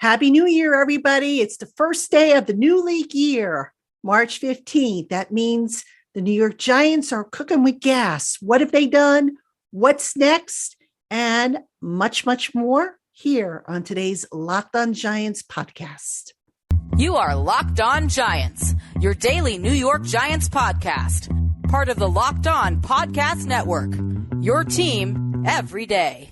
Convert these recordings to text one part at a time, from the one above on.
Happy New Year, everybody. It's the first day of the new league year, March 15th. That means the New York Giants are cooking with gas. What have they done? What's next? And much, much more here on today's Locked On Giants podcast. You are Locked On Giants, your daily New York Giants podcast. Part of the Locked On Podcast Network, your team every day.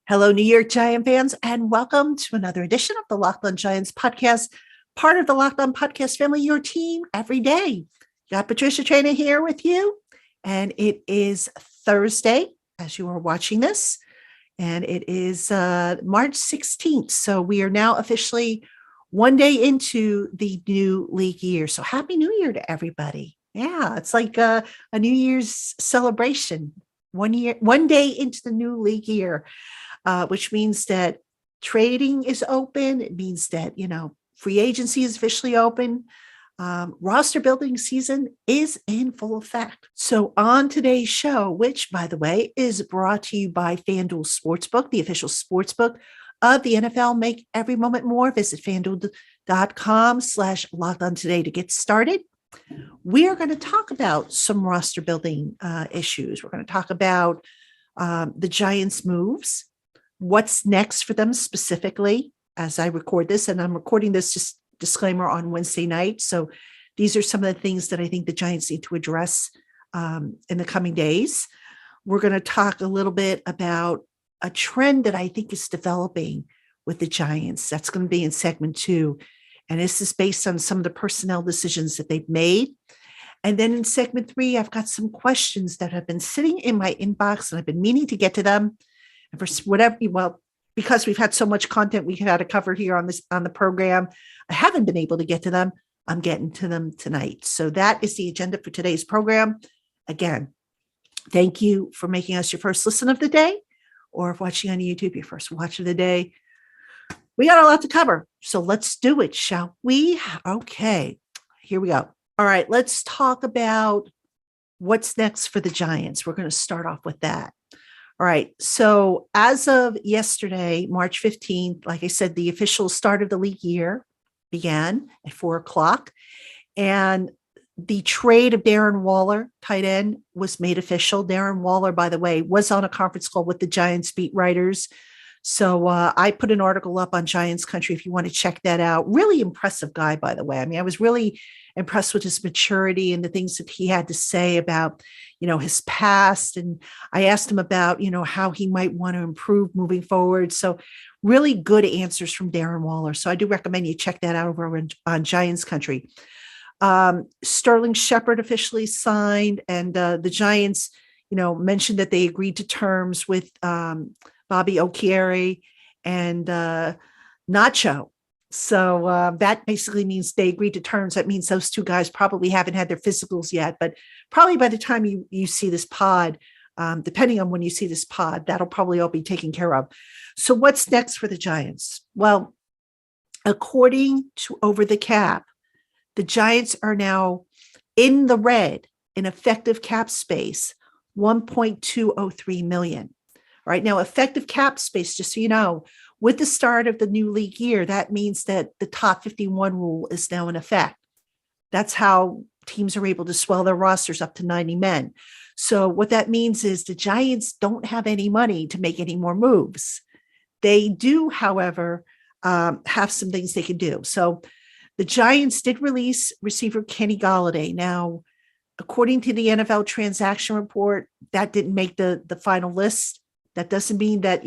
Hello, New York Giant fans, and welcome to another edition of the Locked On Giants podcast, part of the Locked On Podcast family, your team every day. Got Patricia Traina here with you, and it is Thursday as you are watching this, and it is March 16th. So we are now officially one day into the new league year. So happy New Year to everybody. Yeah, it's like a New Year's celebration. 1 day into the new league year. Which means that trading is open. It means that, free agency is officially open. Roster building season is in full effect. So on today's show, which, by the way, is brought to you by FanDuel Sportsbook, the official sportsbook of the NFL. Make every moment more. Visit FanDuel.com/LockedOn today to get started. We are going to talk about some roster building issues. We're going to talk about the Giants' moves. What's next for them specifically as I record this, and I'm recording this just disclaimer on Wednesday night. So these are some of the things that I think the Giants need to address in the coming days. We're going to talk a little bit about a trend that I think is developing with the Giants. That's going to be in segment 2. And this is based on some of the personnel decisions that they've made. And then in segment 3, I've got some questions that have been sitting in my inbox and I've been meaning to get to them. And for whatever, because we've had so much content we had to cover here on the program, I haven't been able to get to them. I'm getting to them tonight. So that is the agenda for today's program. Again, thank you for making us your first listen of the day, or if watching on YouTube, your first watch of the day. We got a lot to cover, so let's do it, shall we? Okay, here we go. All right, let's talk about what's next for the Giants. We're going to start off with that. All right. So as of yesterday, March 15th, like I said, the official start of the league year began at 4:00. And the trade of Darren Waller, tight end, was made official. Darren Waller, by the way, was on a conference call with the Giants beat writers. So I put an article up on Giants Country if you want to check that out. Really impressive guy, by the way. I mean, I was really impressed with his maturity and the things that he had to say about, his past. And I asked him about, how he might want to improve moving forward. So really good answers from Darren Waller. So I do recommend you check that out over on Giants Country. Sterling Shepard officially signed, and the Giants, mentioned that they agreed to terms with Bobby Okiere and Nacho. So that basically means they agreed to terms. That means those two guys probably haven't had their physicals yet, but probably by the time you see this pod, depending on when you see this pod, that'll probably all be taken care of. So what's next for the Giants? Well, according to Over the Cap, the Giants are now in the red in effective cap space, $1.203 million. All right. Now, effective cap space, just so you know, with the start of the new league year, that means that the top 51 rule is now in effect. That's how teams are able to swell their rosters up to 90 men. So what that means is the Giants don't have any money to make any more moves. They do, however, have some things they can do. So the Giants did release receiver Kenny Golladay. Now, according to the NFL transaction report, that didn't make the final list. That doesn't mean that,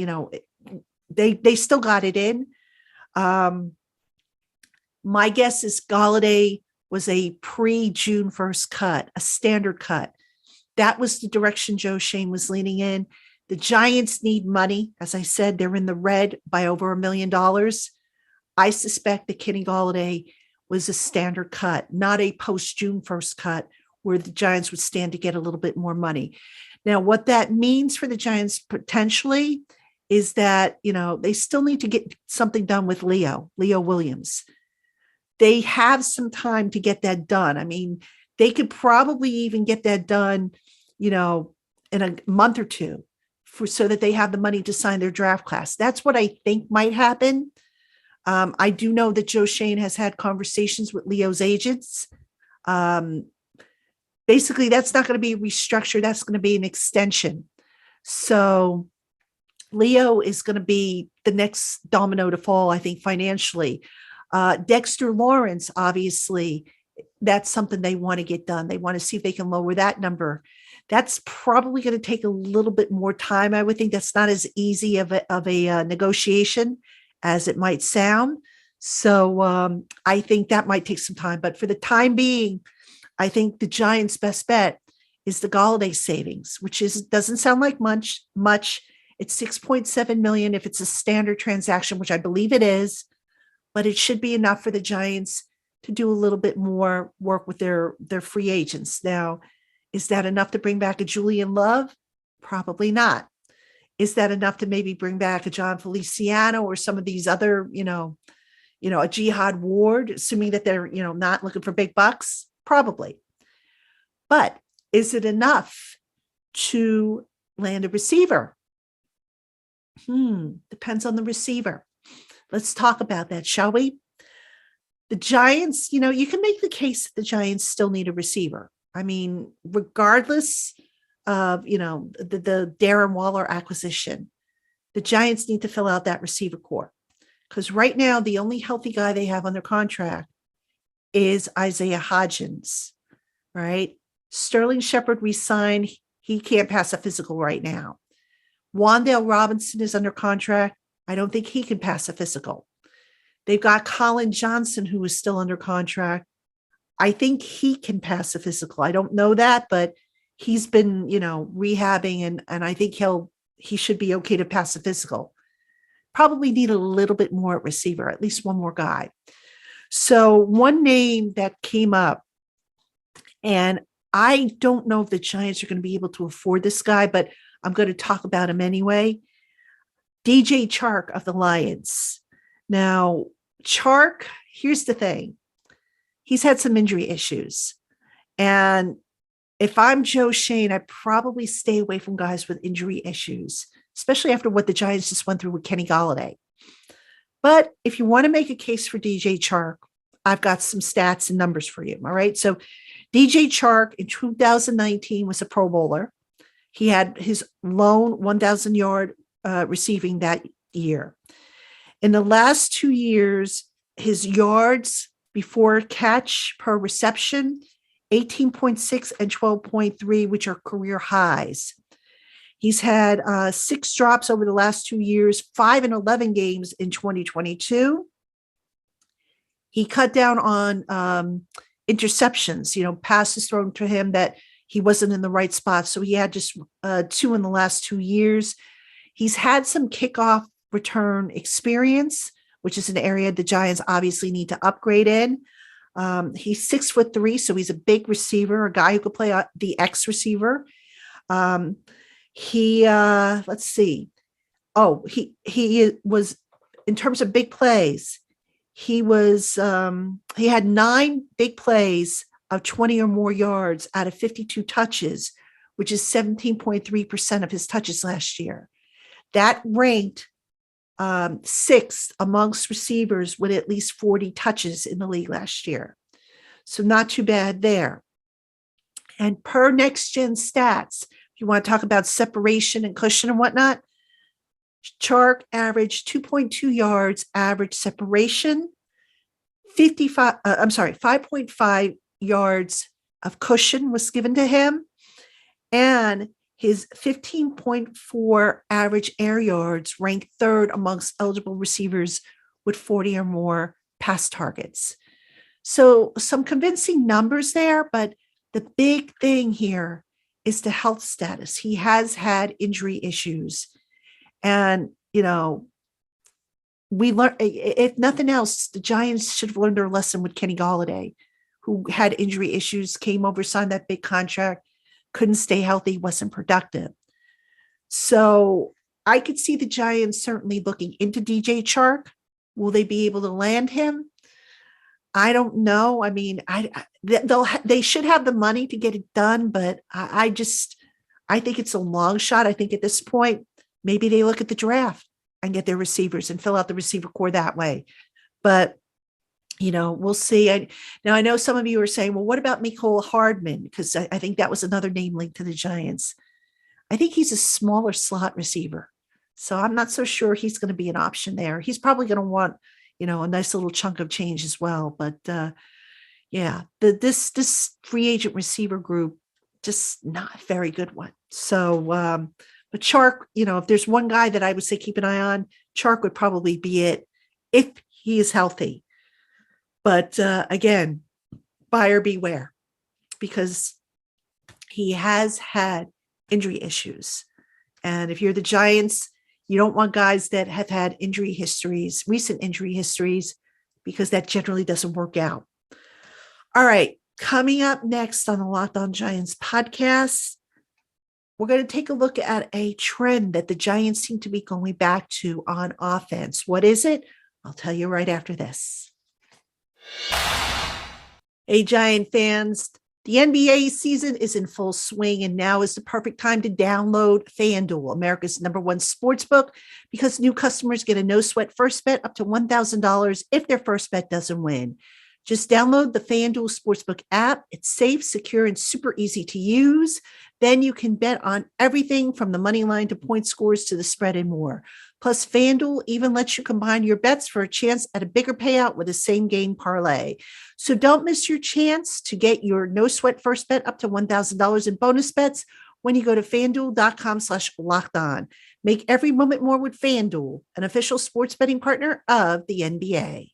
they still got it in. My guess is Golladay was a pre-June 1st cut, a standard cut. That was the direction Joe Schoen was leaning in. The Giants need money. As I said, they're in the red by over $1 million. I suspect that Kenny Golladay was a standard cut, not a post-June 1st cut where the Giants would stand to get a little bit more money. Now, what that means for the Giants potentially is that, they still need to get something done with Leo Williams. they have some time to get that done. I mean, they could probably even get that done, you know, in a month or two so that they have the money to sign their draft class. That's what I think might happen. I do know that Joe Shane has had conversations with Leo's agents. Um, Basically, that's not going to be restructured. That's going to be an extension. So Leo is going to be the next domino to fall, I think, financially. Dexter Lawrence, obviously, that's something they want to get done. They want to see if they can lower that number. That's probably going to take a little bit more time. I would think that's not as easy of a negotiation as it might sound. So I think that might take some time. But for the time being, I think the Giants' best bet is the Galladay savings, which doesn't sound like much. It's 6.7 million if it's a standard transaction, which I believe it is, but it should be enough for the Giants to do a little bit more work with their free agents. Now, is that enough to bring back a Julian Love? Probably not. Is that enough to maybe bring back a John Feliciano or some of these other, a Jihad Ward, assuming that they're, not looking for big bucks? Probably. But is it enough to land a receiver? Depends on the receiver. Let's talk about that, shall we? The Giants, you can make the case that the Giants still need a receiver. I mean, regardless of, the Darren Waller acquisition, the Giants need to fill out that receiver core. Because right now, the only healthy guy they have under contract is Isaiah Hodgins, right? Sterling Shepard resigned. He can't pass a physical right now. Wan'Dale Robinson is under contract. I don't think he can pass a physical. They've got Colin Johnson, who is still under contract. I think he can pass a physical. I don't know that, but he's been, rehabbing, and I think he should be okay to pass a physical. Probably need a little bit more at receiver, at least one more guy. So one name that came up, and I don't know if the Giants are going to be able to afford this guy, but I'm going to talk about him anyway. DJ Chark of the Lions. Now, Chark, here's the thing. He's had some injury issues. And if I'm Joe Shane, I probably stay away from guys with injury issues, especially after what the Giants just went through with Kenny Golladay. But if you want to make a case for DJ Chark, I've got some stats and numbers for you. All right. So DJ Chark in 2019 was a Pro Bowler. He had his lone 1,000-yard receiving that year. In the last 2 years, his yards before catch per reception, 18.6 and 12.3, which are career highs. He's had 6 drops over the last 2 years, 5 and 11 games in 2022. He cut down on interceptions, passes thrown to him that he wasn't in the right spot. So he had just 2 in the last 2 years. He's had some kickoff return experience, which is an area the Giants obviously need to upgrade in. He's 6'3", so he's a big receiver, a guy who could play the X receiver. Let's see. Oh, he was, in terms of big plays, he had 9 big plays of 20 or more yards out of 52 touches, which is 17.3% of his touches last year. That ranked 6th amongst receivers with at least 40 touches in the league last year. So not too bad there. And per Next Gen Stats, if you want to talk about separation and cushion and whatnot, Chark averaged 2.2 yards average separation, 5.5 yards of cushion was given to him, and his 15.4 average air yards ranked 3rd amongst eligible receivers with 40 or more pass targets. So some convincing numbers there, but the big thing here is the health status. He has had injury issues. And, we learned, if nothing else, the Giants should have learned their lesson with Kenny Golladay, who had injury issues, came over, signed that big contract, couldn't stay healthy, wasn't productive. So I could see the Giants certainly looking into DJ Chark. Will they be able to land him? I don't know. I mean, they should have the money to get it done, but I think it's a long shot. I think at this point, maybe they look at the draft and get their receivers and fill out the receiver core that way. But we'll see. Now I know some of you are saying, well, what about Mecole Hardman? Because I think that was another name linked to the Giants. I think he's a smaller slot receiver. So I'm not so sure he's going to be an option there. He's probably going to want, a nice little chunk of change as well. But yeah, this free agent receiver group, just not a very good one. So, but Chark, if there's one guy that I would say keep an eye on, Chark would probably be it if he is healthy. But again, buyer beware, because he has had injury issues. And if you're the Giants, you don't want guys that have had recent injury histories, because that generally doesn't work out. All right. Coming up next on the Locked On Giants podcast, we're going to take a look at a trend that the Giants seem to be going back to on offense. What is it? I'll tell you right after this. Hey, Giant fans, the NBA season is in full swing, and now is the perfect time to download FanDuel, America's #1 sportsbook, because new customers get a no-sweat first bet up to $1,000 if their first bet doesn't win. Just download the FanDuel Sportsbook app. It's safe, secure, and super easy to use. Then you can bet on everything from the money line to point scores to the spread and more. Plus, FanDuel even lets you combine your bets for a chance at a bigger payout with a same-game parlay. So don't miss your chance to get your no-sweat first bet up to $1,000 in bonus bets when you go to FanDuel.com/lockedon. Make every moment more with FanDuel, an official sports betting partner of the NBA.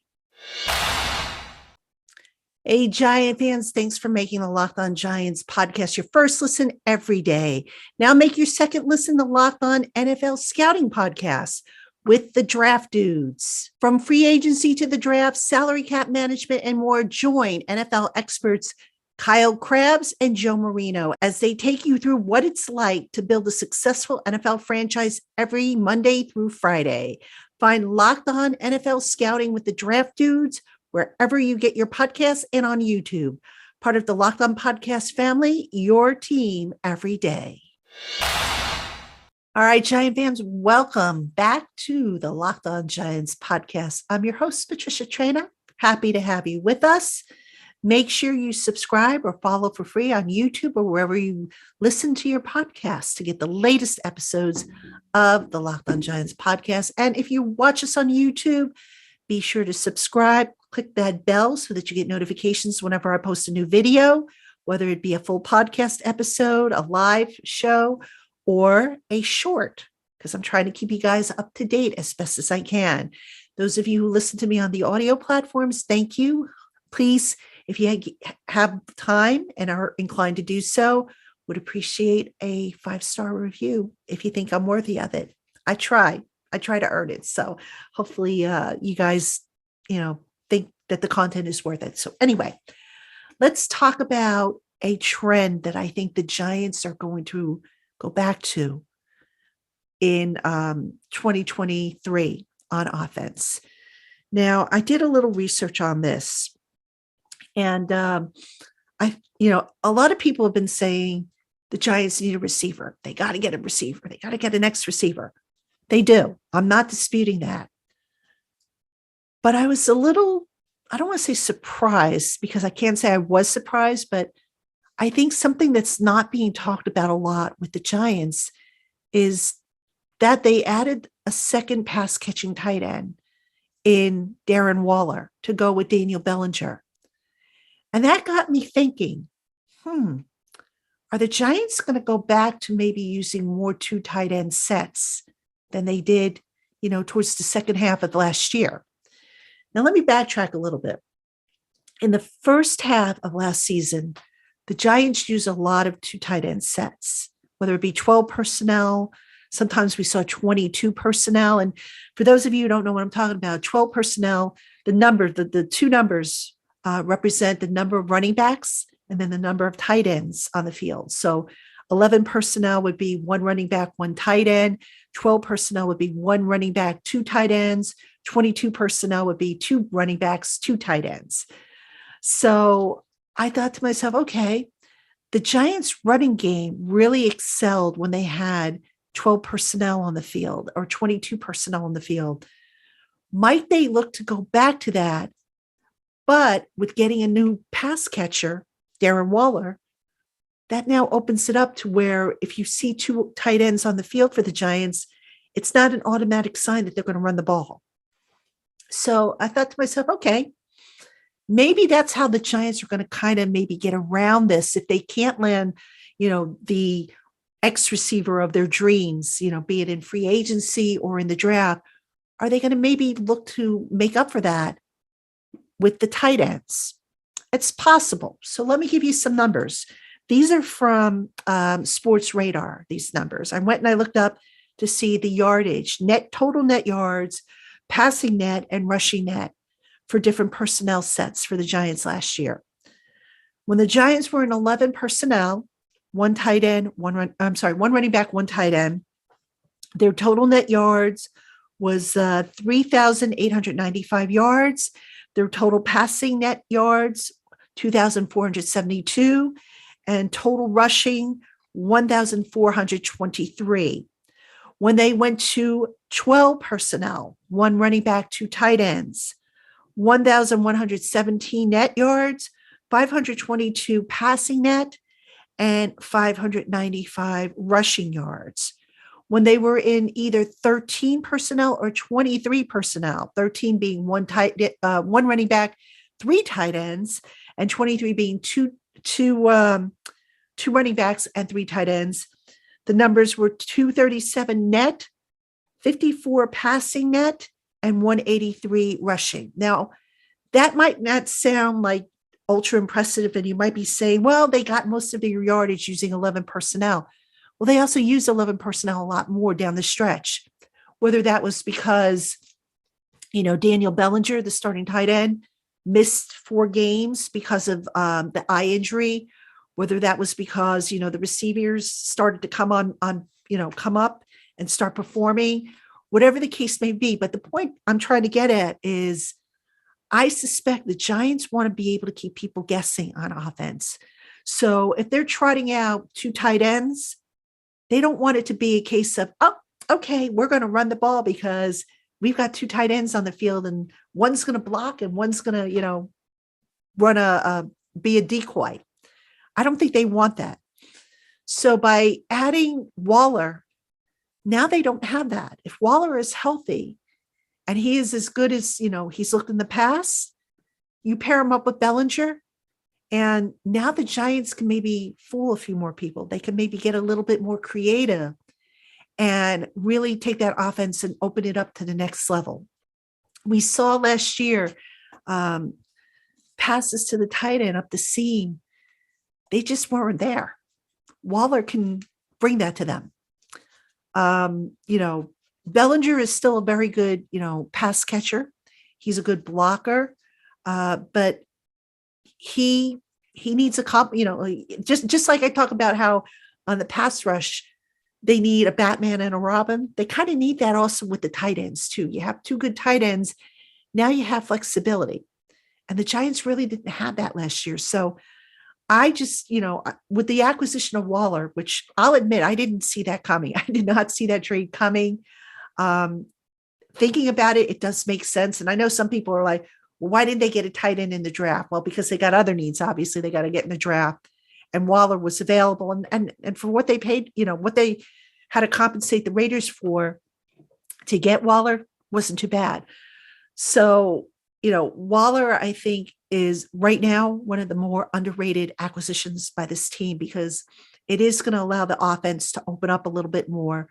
Hey, Giant fans, thanks for making the Locked On Giants podcast your first listen every day. Now make your second listen the Locked On NFL Scouting podcast with the Draft Dudes. From free agency to the draft, salary cap management, and more, join NFL experts Kyle Krabs and Joe Marino as they take you through what it's like to build a successful NFL franchise every Monday through Friday. Find Locked On NFL Scouting with the Draft Dudes wherever you get your podcasts and on YouTube. Part of the Locked On Podcast family, your team every day. All right, Giant fans, welcome back to the Locked On Giants podcast. I'm your host, Patricia Traina. Happy to have you with us. Make sure you subscribe or follow for free on YouTube or wherever you listen to your podcasts to get the latest episodes of the Locked On Giants podcast. And if you watch us on YouTube, be sure to subscribe. Click that bell so that you get notifications whenever I post a new video, whether it be a full podcast episode, a live show, or a short, because I'm trying to keep you guys up to date as best as I can. Those of you who listen to me on the audio platforms, thank you. Please, if you have time and are inclined to do so, would appreciate a 5-star review if you think I'm worthy of it. I try to earn it. So hopefully you guys, think that the content is worth it. So anyway, let's talk about a trend that I think the Giants are going to go back to in 2023 on offense. Now, I did a little research on this, and a lot of people have been saying the Giants need a receiver. They got to get a receiver. They got to get an next receiver. They do. I'm not disputing that. But I was a little, I don't want to say surprised, because I can't say I was surprised, but I think something that's not being talked about a lot with the Giants is that they added a second pass catching tight end in Darren Waller to go with Daniel Bellinger. And that got me thinking, are the Giants going to go back to maybe using more 2 tight end sets than they did, towards the second half of last year? Now, let me backtrack a little bit. In the first half of last season, the Giants used a lot of 2 tight end sets, whether it be 12 personnel. Sometimes we saw 22 personnel. And for those of you who don't know what I'm talking about, 12 personnel, the 2 numbers represent the number of running backs and then the number of tight ends on the field. So 11 personnel would be 1 running back, 1 tight end. 12 personnel would be 1 running back, 2 tight ends. 22 personnel would be 2 running backs, 2 tight ends. So I thought to myself, okay, the Giants running game really excelled when they had 12 personnel on the field or 22 personnel on the field. Might they look to go back to that? But with getting a new pass catcher, Darren Waller, that now opens it up to where if you see two tight ends on the field for the Giants, it's not an automatic sign that they're going to run the ball. So I thought to myself, okay, maybe that's how the Giants are going to kind of maybe get around this if they can't land, the X receiver of their dreams, be it in free agency or in the draft. Are they going to maybe look to make up for that with the tight ends? It's possible. So let me give you some numbers. These are from Sports Radar, these numbers. I went and I looked up to see the yardage, total net yards, passing net, and rushing net for different personnel sets for the Giants last year. When the Giants were in 11 personnel, one running back, one tight end, their total net yards was 3,895 yards. Their total passing net yards, 2,472, and total rushing, 1,423. When they went to 12 personnel, one running back, two tight ends, 1,117 net yards, 522 passing net, and 595 rushing yards. When they were in either 13 personnel or 23 personnel, 13 being one running back, three tight ends, and 23 being two running backs and three tight ends, the numbers were 237 net, 54 passing net, and 183 rushing. Now, that might not sound like ultra impressive, and you might be saying, well, they got most of their yardage using 11 personnel. Well, they also used 11 personnel a lot more down the stretch, whether that was because, Daniel Bellinger, the starting tight end, missed 4 games because of the eye injury, whether that was because, the receivers started to come up and start performing, whatever the case may be. But the point I'm trying to get at is I suspect the Giants want to be able to keep people guessing on offense. So if they're trotting out two tight ends, they don't want it to be a case of, oh, okay, we're going to run the ball because we've got two tight ends on the field and one's going to block and one's going to, be a decoy. I don't think they want that. So by adding Waller, now they don't have that. If Waller is healthy and he is as good as, he's looked in the past, you pair him up with Bellinger, and now the Giants can maybe fool a few more people. They can maybe get a little bit more creative and really take that offense and open it up to the next level. We saw last year passes to the tight end up the seam. They just weren't there. Waller can bring that to them. Bellinger is still a very good, pass catcher. He's a good blocker, but he needs just like I talk about how on the pass rush, they need a Batman and a Robin. They kind of need that also with the tight ends too. You have two good tight ends. Now you have flexibility, and the Giants really didn't have that last year. So I just, with the acquisition of Waller, which I'll admit, I didn't see that coming. I did not see that trade coming. Thinking about it, it does make sense. And I know some people are like, well, why didn't they get a tight end in the draft? Well, because they got other needs. Obviously, they got to get in the draft. And Waller was available. And for what they paid, what they had to compensate the Raiders for to get Waller wasn't too bad. So, Waller, I think, is right now one of the more underrated acquisitions by this team because it is going to allow the offense to open up a little bit more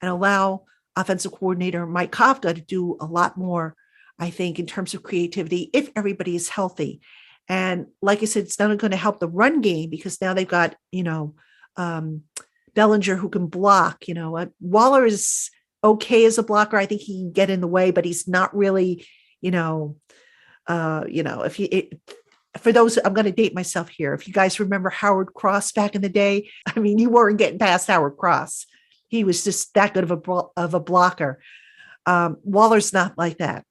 and allow offensive coordinator Mike Kafka to do a lot more, I think, in terms of creativity if everybody is healthy. And like I said, it's not going to help the run game because now they've got, Bellinger who can block. Waller is okay as a blocker. I think he can get in the way, but he's not really, for those, I'm going to date myself here. If you guys remember Howard Cross back in the day, I mean, you weren't getting past Howard Cross. He was just that good of a blocker. Waller's not like that.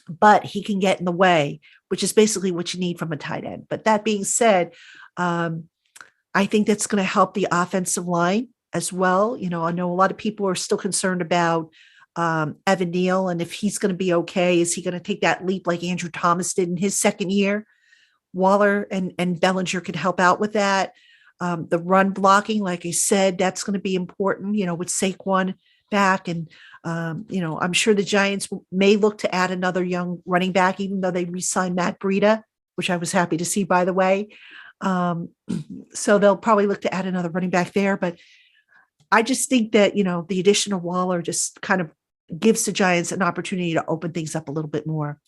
but he can get in the way, which is basically what you need from a tight end. But that being said, I think that's going to help the offensive line as well. I know a lot of people are still concerned about Evan Neal and if he's going to be okay. Is he going to take that leap like Andrew Thomas did in his second year? Waller and Bellinger could help out with that. The run blocking, like I said, that's going to be important, with Saquon back. And, I'm sure the Giants may look to add another young running back, even though they re-signed Matt Breida, which I was happy to see, by the way. So they'll probably look to add another running back there. But I just think that, the addition of Waller just kind of gives the Giants an opportunity to open things up a little bit more.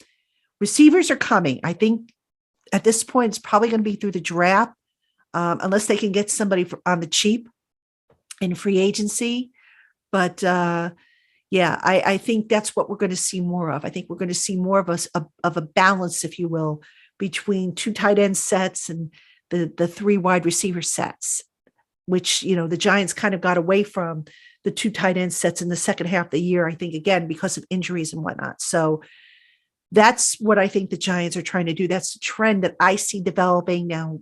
Receivers are coming. I think at this point, it's probably going to be through the draft, unless they can get somebody on the cheap in free agency. But I think that's what we're going to see more of. I think we're going to see more of a balance, if you will, between two tight end sets and the three wide receiver sets, which, the Giants kind of got away from the two tight end sets in the second half of the year, I think, again, because of injuries and whatnot. So that's what I think the Giants are trying to do. That's the trend that I see developing now.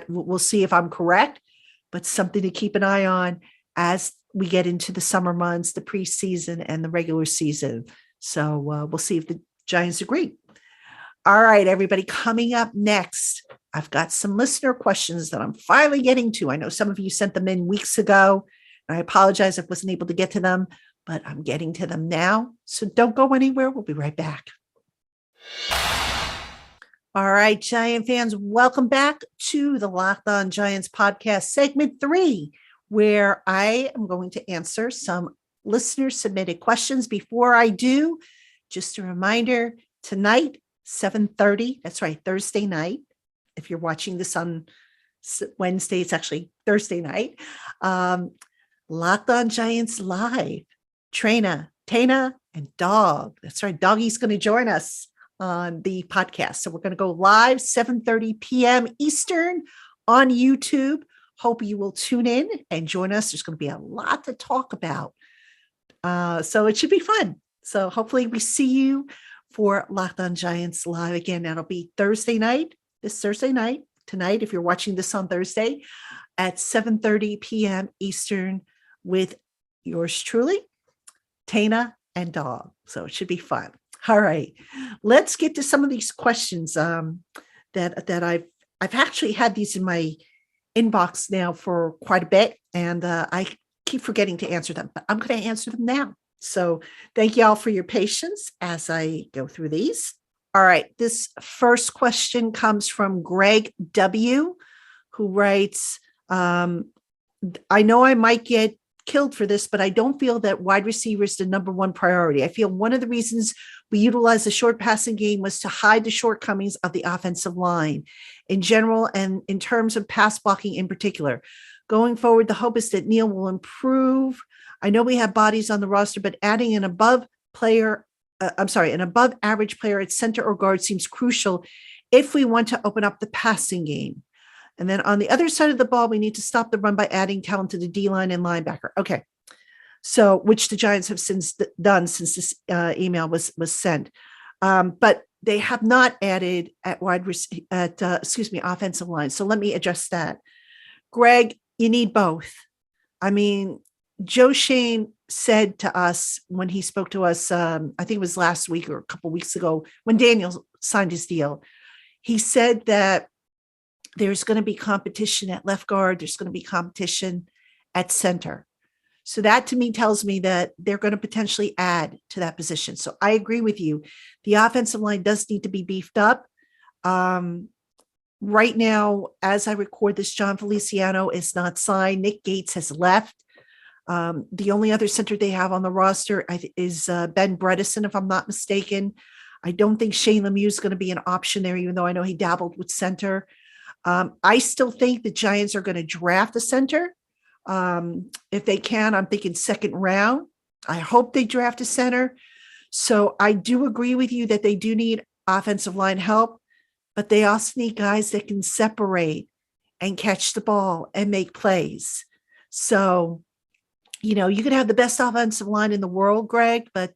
We'll see if I'm correct, but something to keep an eye on as we get into the summer months, the preseason and the regular season. So we'll see if the Giants agree. All right, everybody, coming up next, I've got some listener questions that I'm finally getting to. I know some of you sent them in weeks ago, and I apologize if I wasn't able to get to them, but I'm getting to them now. So don't go anywhere. We'll be right back. All right, Giant fans, welcome back to the Locked On Giants podcast, segment 3, where I am going to answer some listener submitted questions. Before I do, just a reminder, tonight, 7:30, that's right, Thursday night. If you're watching this on Wednesday, it's actually Thursday night. Locked On Giants Live. Tana, and Dog. That's right. Doggy's going to join us on the podcast. So we're going to go live 7:30 p.m. Eastern on YouTube. Hope you will tune in and join us. There's going to be a lot to talk about. So it should be fun. So hopefully we see you for Locked On Giants Live. Again, that'll be this Thursday night, tonight, if you're watching this on Thursday at 7:30 p.m. Eastern with yours truly, Tana and Dog. So it should be fun. All right, let's get to some of these questions that I've actually had these in my inbox now for quite a bit, and I keep forgetting to answer them, but I'm going to answer them now. So thank you all for your patience as I go through these. All right, this first question comes from Greg W., who writes, I know I might get killed for this, but I don't feel that wide receiver is the number one priority. I feel one of the reasons we utilized the short passing game was to hide the shortcomings of the offensive line in general and in terms of pass blocking in particular. Going forward, the hope is that Neal will improve. I know we have bodies on the roster, but adding an above average player at center or guard seems crucial if we want to open up the passing game. And then on the other side of the ball, we need to stop the run by adding talent to the D-line and linebacker. Okay. So, which the Giants have since done since this email was sent. But they have not added at offensive line. So let me address that. Greg, you need both. I mean, Joe Shane said to us when he spoke to us, I think it was last week or a couple of weeks ago, when Daniel signed his deal, he said that there's going to be competition at left guard. There's going to be competition at center. So that to me tells me that they're going to potentially add to that position. So I agree with you. The offensive line does need to be beefed up. Right now, as I record this, John Feliciano is not signed. Nick Gates has left. The only other center they have on the roster is Ben Bredesen, if I'm not mistaken. I don't think Shane Lemieux is going to be an option there, even though I know he dabbled with center. I still think the Giants are going to draft a center. If they can, I'm thinking second round. I hope they draft a center. So I do agree with you that they do need offensive line help, but they also need guys that can separate and catch the ball and make plays. So, you can have the best offensive line in the world, Greg, but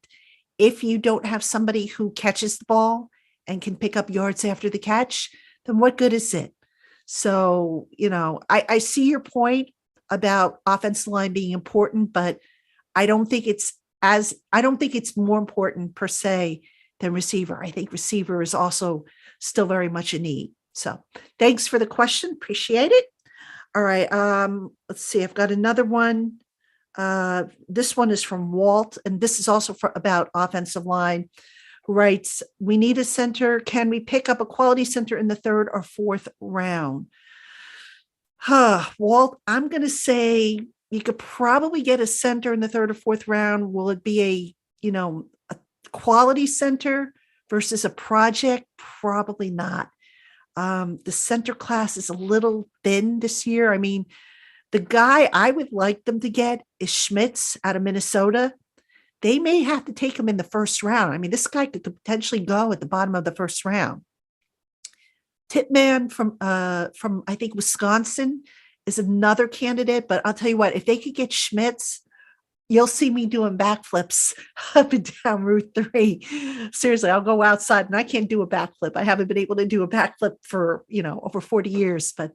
if you don't have somebody who catches the ball and can pick up yards after the catch, then what good is it? So, I see your point about offensive line being important, but I don't think it's more important per se than receiver. I think receiver is also still very much a need. So thanks for the question. Appreciate it. All right. Let's see. I've got another one. This one is from Walt, and this is also about offensive line, who writes, we need a center. Can we pick up a quality center in the third or fourth round? Walt, I'm going to say you could probably get a center in the third or fourth round. Will it be a quality center versus a project? Probably not. The center class is a little thin this year. I mean, the guy I would like them to get is Schmitz out of Minnesota. They may have to take him in the first round. I mean, this guy could potentially go at the bottom of the first round. Titman from I think Wisconsin is another candidate, but I'll tell you what, if they could get Schmitz, you'll see me doing backflips up and down Route 3. Seriously, I'll go outside and I can't do a backflip. I haven't been able to do a backflip for, over 40 years, but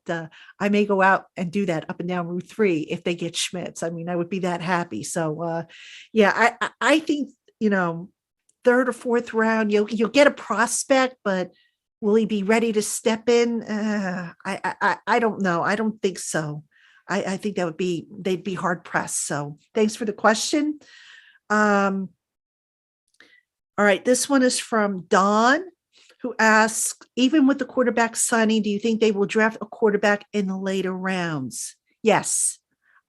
I may go out and do that up and down Route 3 if they get Schmitz. I mean, I would be that happy. So, I think, third or fourth round, you'll get a prospect, but will he be ready to step in? I don't know. I don't think so. I think they'd be hard pressed. So thanks for the question. All right. This one is from Don, who asks, even with the quarterback signing, do you think they will draft a quarterback in the later rounds? Yes.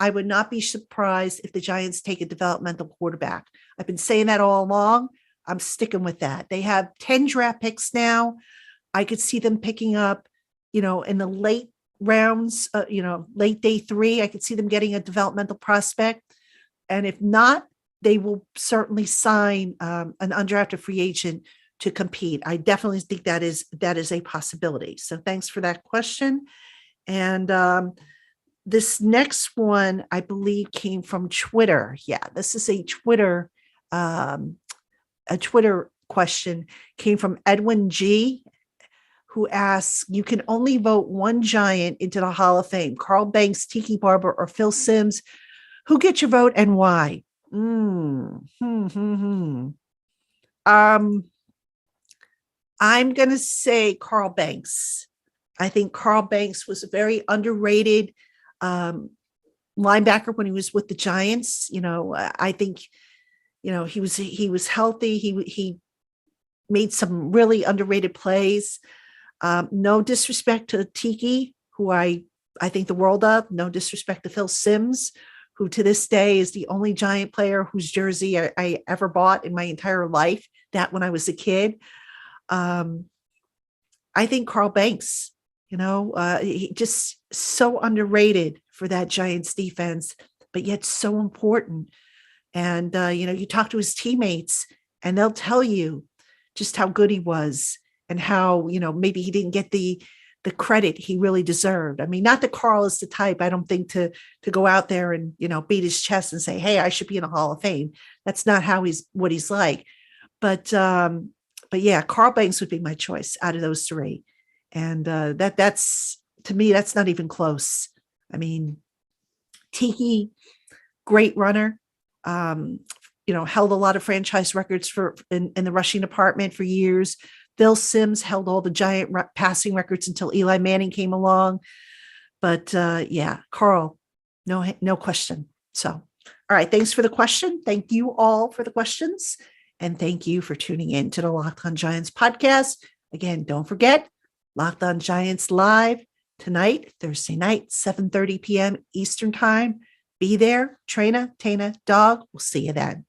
I would not be surprised if the Giants take a developmental quarterback. I've been saying that all along. I'm sticking with that. They have 10 draft picks now. I could see them picking up, in the late rounds, late day 3, I could see them getting a developmental prospect. And if not, they will certainly sign an undrafted free agent to compete. I definitely think that is a possibility. So thanks for that question. And this next one, I believe, came from Twitter. Yeah, this is a Twitter question, came from Edwin G., who asks, you can only vote one Giant into the Hall of Fame, Carl Banks, Tiki Barber, or Phil Simms. Who gets your vote and why? I'm going to say Carl Banks. I think Carl Banks was a very underrated linebacker when he was with the Giants. I think, he was healthy. He made some really underrated plays. No disrespect to Tiki, who I think the world of. No disrespect to Phil Simms, who to this day is the only Giant player whose jersey I ever bought in my entire life. That when I was a kid. I think Carl Banks, he just so underrated for that Giants defense, but yet so important. And, you talk to his teammates and they'll tell you just how good he was. And how, maybe he didn't get the credit he really deserved. I mean, not that Carl is the type, I don't think, to go out there and, beat his chest and say, hey, I should be in a Hall of Fame. That's not what he's like. But yeah, Carl Banks would be my choice out of those 3. And that's, to me, that's not even close. I mean, Tiki, great runner, held a lot of franchise records in the rushing department for years. Phil Simms held all the Giant passing records until Eli Manning came along. But yeah, Carl, no question. So, all right. Thanks for the question. Thank you all for the questions. And thank you for tuning in to the Locked On Giants podcast. Again, don't forget, Locked On Giants live tonight, Thursday night, 7:30 p.m. Eastern time. Be there. Trina, Tana, Dog. We'll see you then.